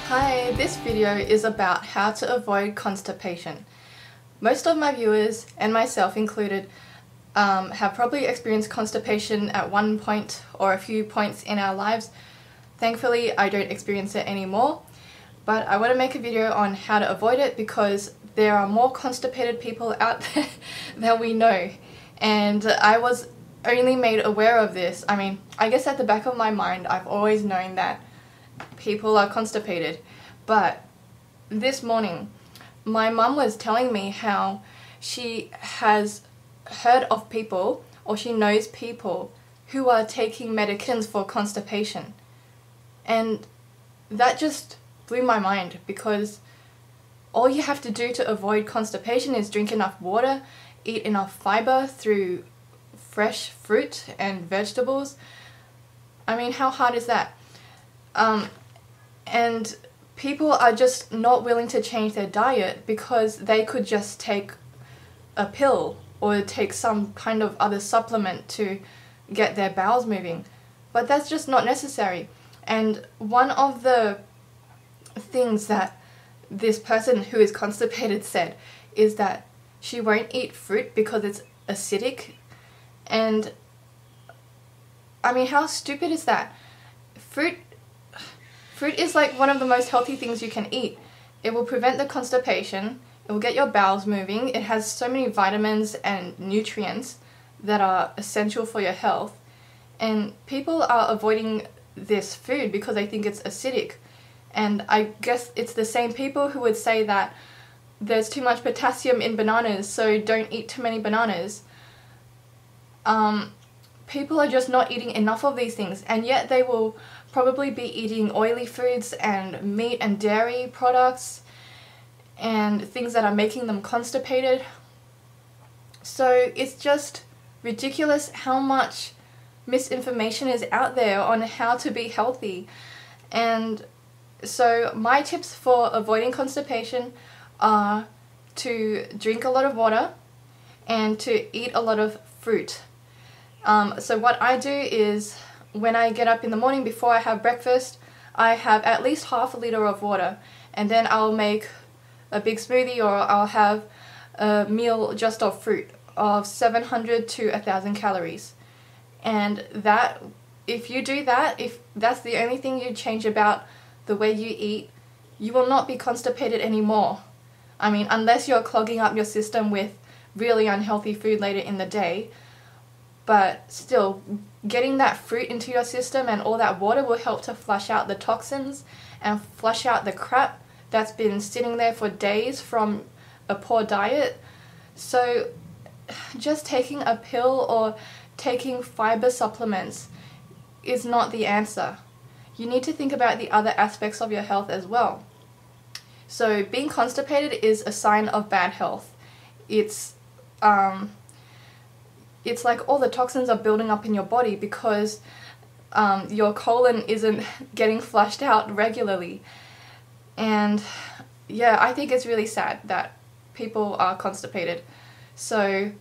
Hi, this video is about how to avoid constipation. Most of my viewers, and myself included, have probably experienced constipation at one point or a few points in our lives. Thankfully, I don't experience it anymore, but I want to make a video on how to avoid it because there are more constipated people out there than we know. And I was only made aware of this. I guess at the back of my mind, I've always known that people are constipated, but this morning my mum was telling me how she has heard of people, or she knows people, who are taking medications for constipation, and that just blew my mind because all you have to do to avoid constipation is drink enough water, eat enough fibre through fresh fruit and vegetables. How hard is that? And people are just not willing to change their diet because they could just take a pill or take some kind of other supplement to get their bowels moving. But that's just not necessary. And one of the things that this person who is constipated said is that she won't eat fruit because it's acidic. And how stupid is that? Fruit is like one of the most healthy things you can eat. It will prevent the constipation, it will get your bowels moving, it has so many vitamins and nutrients that are essential for your health. And people are avoiding this food because they think it's acidic. And I guess it's the same people who would say that there's too much potassium in bananas, so don't eat too many bananas. People are just not eating enough of these things, and yet they will probably be eating oily foods and meat and dairy products and things that are making them constipated. So it's just ridiculous how much misinformation is out there on how to be healthy. And so my tips for avoiding constipation are to drink a lot of water and to eat a lot of fruit. So what I do is, when I get up in the morning before I have breakfast, I have at least half a litre of water, and then I'll make a big smoothie, or I'll have a meal just of fruit of 700 to 1,000 calories. And that, if you do that, if that's the only thing you change about the way you eat, you will not be constipated anymore. Unless you're clogging up your system with really unhealthy food later in the day. But still, getting that fruit into your system and all that water will help to flush out the toxins and flush out the crap that's been sitting there for days from a poor diet. So just taking a pill or taking fibre supplements is not the answer. You need to think about the other aspects of your health as well. So being constipated is a sign of bad health. It's like all the toxins are building up in your body because your colon isn't getting flushed out regularly. And yeah, I think it's really sad that people are constipated. So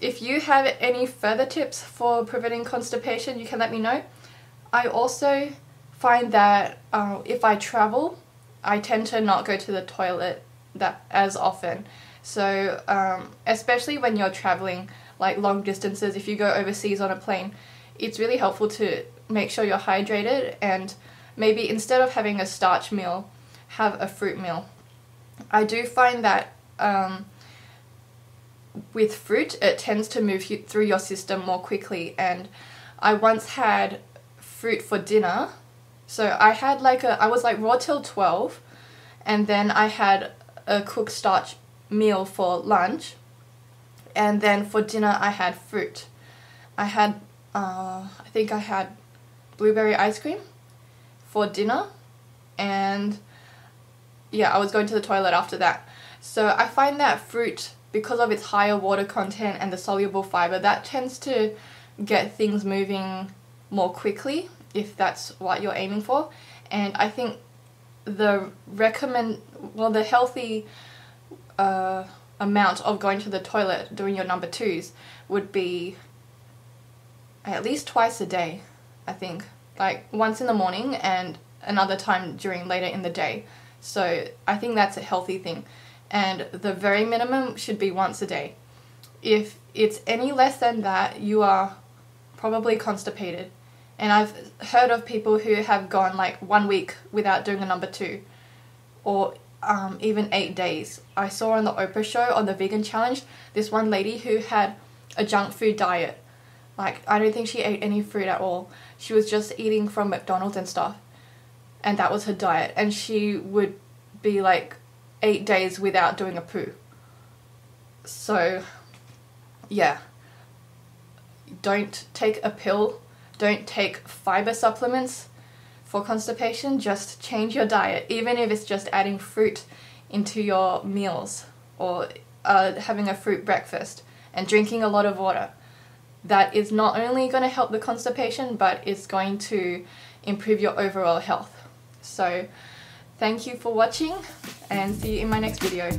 if you have any further tips for preventing constipation, you can let me know. I also find that if I travel, I tend to not go to the toilet as often. So especially when you're traveling like long distances, if you go overseas on a plane, it's really helpful to make sure you're hydrated, and maybe instead of having a starch meal, have a fruit meal. I do find that with fruit, it tends to move through your system more quickly, and I once had fruit for dinner. So I had I was raw till 12, and then I had a cooked starch meal for lunch, and then for dinner I had fruit. I had, I think I had blueberry ice cream for dinner, and yeah, I was going to the toilet after that. So I find that fruit, because of its higher water content and the soluble fibre, that tends to get things moving more quickly, if that's what you're aiming for. And I think the healthy amount of going to the toilet doing your number twos would be at least twice a day, I think. Like once in the morning and another time during later in the day. So I think that's a healthy thing. And the very minimum should be once a day. If it's any less than that, you are probably constipated. And I've heard of people who have gone like 1 week without doing a number 2, or even 8 days. I saw on the Oprah show, on the vegan challenge, this one lady who had a junk food diet. Like, I don't think she ate any fruit at all. She was just eating from McDonald's and stuff. And that was her diet. And she would be like 8 days without doing a poo. So, yeah. Don't take a pill. Don't take fibre supplements for constipation. Just change your diet, even if it's just adding fruit into your meals, or having a fruit breakfast and drinking a lot of water. That is not only going to help the constipation, but it's going to improve your overall health. So thank you for watching, and see you in my next video.